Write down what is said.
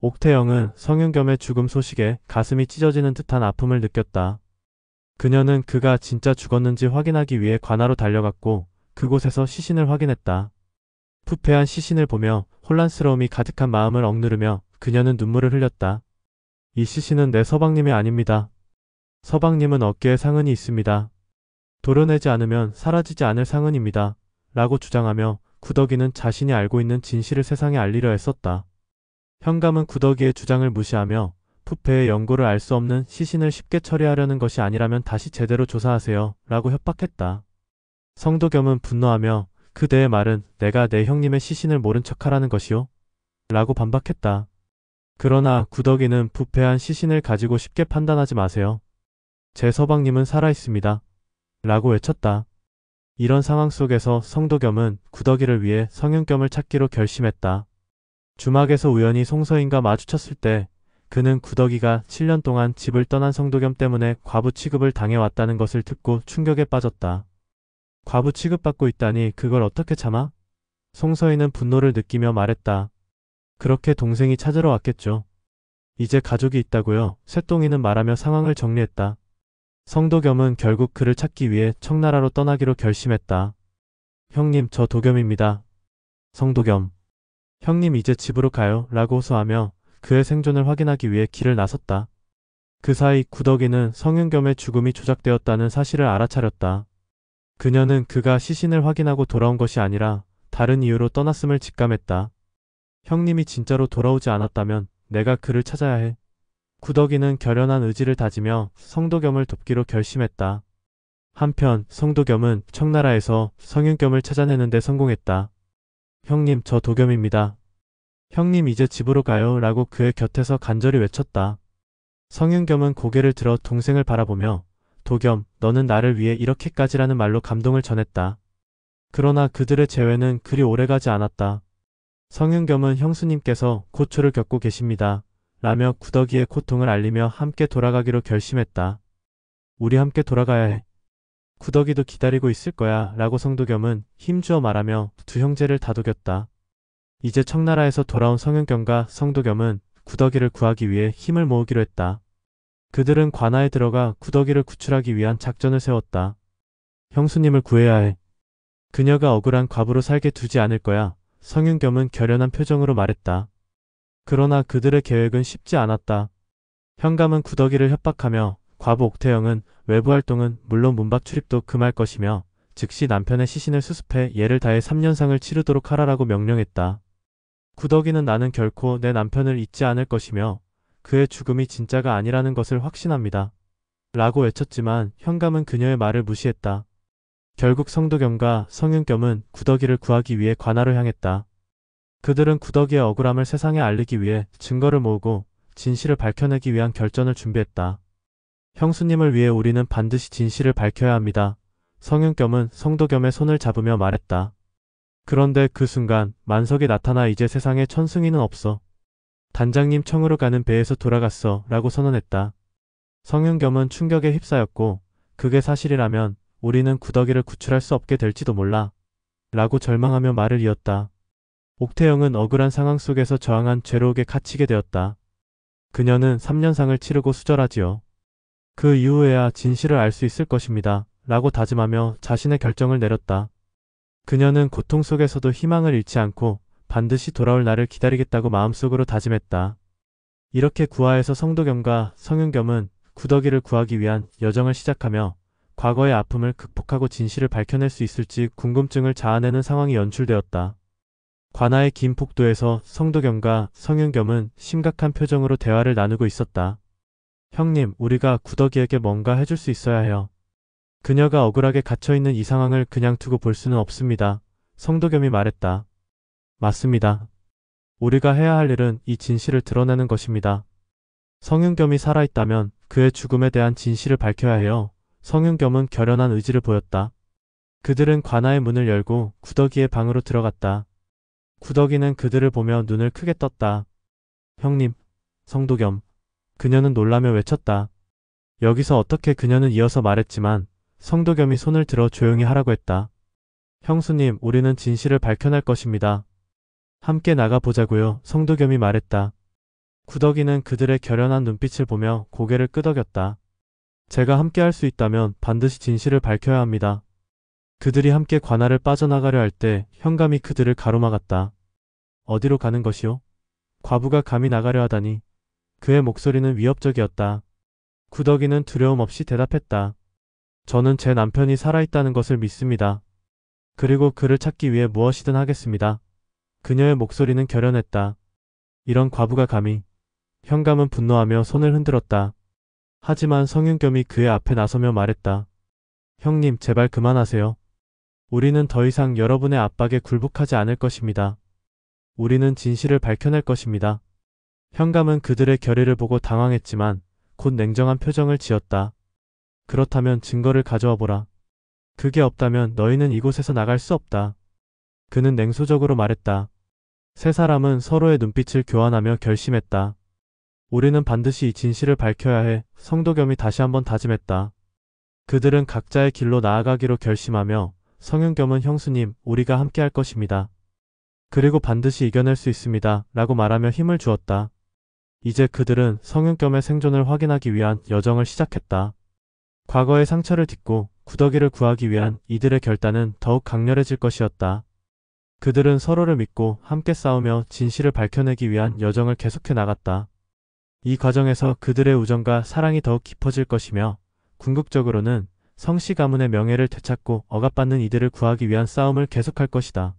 옥태영은 성윤겸의 죽음 소식에 가슴이 찢어지는 듯한 아픔을 느꼈다. 그녀는 그가 진짜 죽었는지 확인하기 위해 관하로 달려갔고 그곳에서 시신을 확인했다. 부패한 시신을 보며 혼란스러움이 가득한 마음을 억누르며 그녀는 눈물을 흘렸다. 이 시신은 내 서방님이 아닙니다. 서방님은 어깨에 상흔이 있습니다. 도려내지 않으면 사라지지 않을 상흔입니다. 라고 주장하며 구덕이는 자신이 알고 있는 진실을 세상에 알리려 애썼다. 현감은 구덕이의 주장을 무시하며 부패의 연고를 알 수 없는 시신을 쉽게 처리하려는 것이 아니라면 다시 제대로 조사하세요. 라고 협박했다. 성도겸은 분노하며 그대의 말은 내가 내 형님의 시신을 모른 척하라는 것이요? 라고 반박했다. 그러나 구덕이는 부패한 시신을 가지고 쉽게 판단하지 마세요. 제 서방님은 살아있습니다. 라고 외쳤다. 이런 상황 속에서 성도겸은 구덕이를 위해 성윤겸을 찾기로 결심했다. 주막에서 우연히 송서인과 마주쳤을 때 그는 구덕이가 7년 동안 집을 떠난 성도겸 때문에 과부 취급을 당해왔다는 것을 듣고 충격에 빠졌다. 과부 취급받고 있다니 그걸 어떻게 참아? 송서인은 분노를 느끼며 말했다. 그렇게 동생이 찾으러 왔겠죠. 이제 가족이 있다고요. 쇠똥이는 말하며 상황을 정리했다. 성도겸은 결국 그를 찾기 위해 청나라로 떠나기로 결심했다. 형님, 저 도겸입니다. 성도겸. 형님 이제 집으로 가요. 라고 호소하며 그의 생존을 확인하기 위해 길을 나섰다. 그 사이 구덕이는 성윤겸의 죽음이 조작되었다는 사실을 알아차렸다. 그녀는 그가 시신을 확인하고 돌아온 것이 아니라 다른 이유로 떠났음을 직감했다. 형님이 진짜로 돌아오지 않았다면 내가 그를 찾아야 해. 구덕이는 결연한 의지를 다지며 성도겸을 돕기로 결심했다. 한편 성도겸은 청나라에서 성윤겸을 찾아내는 데 성공했다. 형님, 저 도겸입니다. 형님 이제 집으로 가요. 라고 그의 곁에서 간절히 외쳤다. 성윤겸은 고개를 들어 동생을 바라보며 도겸, 너는 나를 위해 이렇게까지라는 말로 감동을 전했다. 그러나 그들의 재회는 그리 오래가지 않았다. 성윤겸은 형수님께서 고초를 겪고 계십니다. 라며 구덕이의 고통을 알리며 함께 돌아가기로 결심했다. 우리 함께 돌아가야 해. 구덕이도 기다리고 있을 거야. 라고 성도겸은 힘주어 말하며 두 형제를 다독였다. 이제 청나라에서 돌아온 성윤겸과 성도겸은 구덕이를 구하기 위해 힘을 모으기로 했다. 그들은 관아에 들어가 구덕이를 구출하기 위한 작전을 세웠다. 형수님을 구해야 해. 그녀가 억울한 과부로 살게 두지 않을 거야. 성윤겸은 결연한 표정으로 말했다. 그러나 그들의 계획은 쉽지 않았다. 현감은 구덕이를 협박하며 과부 옥태영은 외부 활동은 물론 문밖 출입도 금할 것이며 즉시 남편의 시신을 수습해 예를 다해 3년상을 치르도록 하라라고 명령했다. 구덕이는 나는 결코 내 남편을 잊지 않을 것이며 그의 죽음이 진짜가 아니라는 것을 확신합니다. 라고 외쳤지만 현감은 그녀의 말을 무시했다. 결국 성도겸과 성윤겸은 구덕이를 구하기 위해 관아로 향했다. 그들은 구덕이의 억울함을 세상에 알리기 위해 증거를 모으고 진실을 밝혀내기 위한 결전을 준비했다. 형수님을 위해 우리는 반드시 진실을 밝혀야 합니다. 성윤겸은 성도겸의 손을 잡으며 말했다. 그런데 그 순간 만석이 나타나 이제 세상에 천승이는 없어. 단장님 청으로 가는 배에서 돌아갔어. 라고 선언했다. 성윤겸은 충격에 휩싸였고 그게 사실이라면 우리는 구덕이를 구출할 수 없게 될지도 몰라. 라고 절망하며 말을 이었다. 옥태영은 억울한 상황 속에서 저항한 죄록에 갇히게 되었다. 그녀는 3년상을 치르고 수절하지요. 그 이후에야 진실을 알 수 있을 것입니다. 라고 다짐하며 자신의 결정을 내렸다. 그녀는 고통 속에서도 희망을 잃지 않고 반드시 돌아올 날을 기다리겠다고 마음속으로 다짐했다. 이렇게 구하에서 성도겸과 성윤겸은 구덕이를 구하기 위한 여정을 시작하며 과거의 아픔을 극복하고 진실을 밝혀낼 수 있을지 궁금증을 자아내는 상황이 연출되었다. 관아의 긴 폭도에서 성도겸과 성윤겸은 심각한 표정으로 대화를 나누고 있었다. 형님, 우리가 구덕이에게 뭔가 해줄 수 있어야 해요. 그녀가 억울하게 갇혀있는 이 상황을 그냥 두고 볼 수는 없습니다. 성도겸이 말했다. 맞습니다. 우리가 해야 할 일은 이 진실을 드러내는 것입니다. 성윤겸이 살아있다면 그의 죽음에 대한 진실을 밝혀야 해요. 성윤겸은 결연한 의지를 보였다. 그들은 관아의 문을 열고 구덕이의 방으로 들어갔다. 구덕이는 그들을 보며 눈을 크게 떴다. 형님, 성도겸. 그녀는 놀라며 외쳤다. 여기서 어떻게 그녀는 이어서 말했지만 성도겸이 손을 들어 조용히 하라고 했다. 형수님, 우리는 진실을 밝혀낼 것입니다. 함께 나가보자고요. 성도겸이 말했다. 구덕이는 그들의 결연한 눈빛을 보며 고개를 끄덕였다. 제가 함께 할 수 있다면 반드시 진실을 밝혀야 합니다. 그들이 함께 관할을 빠져나가려 할 때 현감이 그들을 가로막았다. 어디로 가는 것이오? 과부가 감히 나가려 하다니. 그의 목소리는 위협적이었다. 구덕이는 두려움 없이 대답했다. 저는 제 남편이 살아있다는 것을 믿습니다. 그리고 그를 찾기 위해 무엇이든 하겠습니다. 그녀의 목소리는 결연했다. 이런 과부가 감히. 현감은 분노하며 손을 흔들었다. 하지만 성윤겸이 그의 앞에 나서며 말했다. 형님, 제발 그만하세요. 우리는 더 이상 여러분의 압박에 굴복하지 않을 것입니다. 우리는 진실을 밝혀낼 것입니다. 현감은 그들의 결의를 보고 당황했지만 곧 냉정한 표정을 지었다. 그렇다면 증거를 가져와 보라. 그게 없다면 너희는 이곳에서 나갈 수 없다. 그는 냉소적으로 말했다. 세 사람은 서로의 눈빛을 교환하며 결심했다. 우리는 반드시 이 진실을 밝혀야 해. 성도겸이 다시 한번 다짐했다. 그들은 각자의 길로 나아가기로 결심하며 성윤겸은 형수님, 우리가 함께 할 것입니다. 그리고 반드시 이겨낼 수 있습니다. 라고 말하며 힘을 주었다. 이제 그들은 성윤겸의 생존을 확인하기 위한 여정을 시작했다. 과거의 상처를 딛고 구덕이를 구하기 위한 이들의 결단은 더욱 강렬해질 것이었다. 그들은 서로를 믿고 함께 싸우며 진실을 밝혀내기 위한 여정을 계속해 나갔다. 이 과정에서 그들의 우정과 사랑이 더욱 깊어질 것이며 궁극적으로는 성씨 가문의 명예를 되찾고 억압받는 이들을 구하기 위한 싸움을 계속할 것이다.